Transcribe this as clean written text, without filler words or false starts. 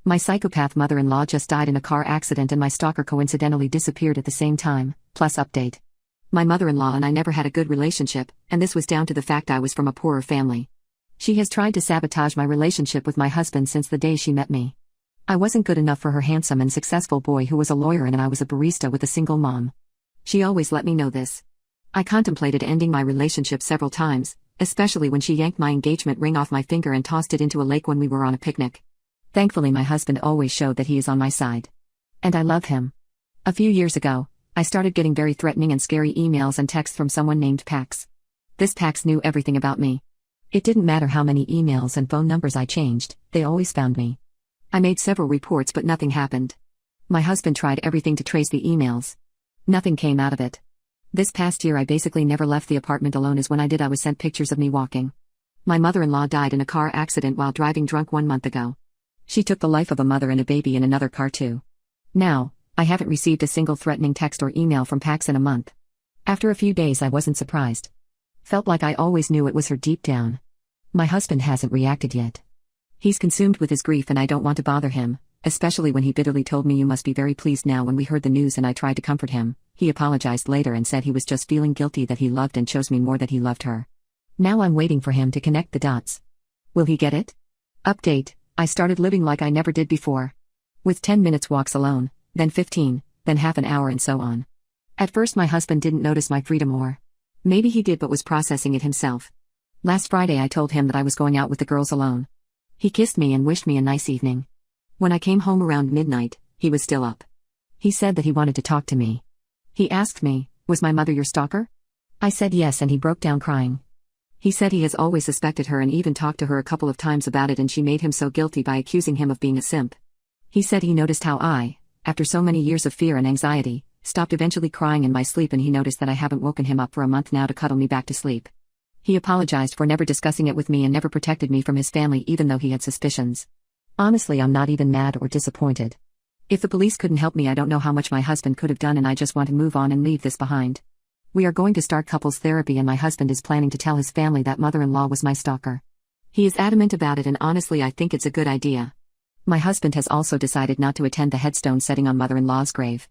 My psychopath mother-in-law just died in a car accident and my stalker coincidentally disappeared at the same time, plus update. My mother-in-law and I never had a good relationship, and this was down to the fact I was from a poorer family. She has tried to sabotage my relationship with my husband since the day she met me. I wasn't good enough for her handsome and successful boy who was a lawyer and I was a barista with a single mom. She always let me know this. I contemplated ending my relationship several times, especially when she yanked my engagement ring off my finger and tossed it into a lake when we were on a picnic. Thankfully my husband always showed that he is on my side. And I love him. A few years ago, I started getting very threatening and scary emails and texts from someone named Pax. This Pax knew everything about me. It didn't matter how many emails and phone numbers I changed, they always found me. I made several reports but nothing happened. My husband tried everything to trace the emails. Nothing came out of it. This past year I basically never left the apartment alone, as when I did I was sent pictures of me walking. My mother-in-law died in a car accident while driving drunk 1 month ago. She took the life of a mother and a baby in another car too. Now, I haven't received a single threatening text or email from Pax in a month. After a few days I wasn't surprised. Felt like I always knew it was her deep down. My husband hasn't reacted yet. He's consumed with his grief and I don't want to bother him, especially when he bitterly told me, "You must be very pleased now," when we heard the news, and I tried to comfort him. He apologized later and said he was just feeling guilty that he loved and chose me more than he loved her. Now I'm waiting for him to connect the dots. Will he get it? Update: I started living like I never did before. With 10 minutes walks alone, then 15, then half an hour and so on. At first my husband didn't notice my freedom, or maybe he did but was processing it himself. Last Friday I told him that I was going out with the girls alone. He kissed me and wished me a nice evening. When I came home around midnight, he was still up. He said that he wanted to talk to me. He asked me, "Was my mother your stalker?" I said yes, and he broke down crying. He said he has always suspected her and even talked to her a couple of times about it, and she made him so guilty by accusing him of being a simp. He said he noticed how I, after so many years of fear and anxiety, stopped eventually crying in my sleep, and he noticed that I haven't woken him up for a month now to cuddle me back to sleep. He apologized for never discussing it with me and never protected me from his family even though he had suspicions. Honestly, I'm not even mad or disappointed. If the police couldn't help me, I don't know how much my husband could have done, and I just want to move on and leave this behind. We are going to start couples therapy and my husband is planning to tell his family that mother-in-law was my stalker. He is adamant about it, and honestly I think it's a good idea. My husband has also decided not to attend the headstone setting on mother-in-law's grave.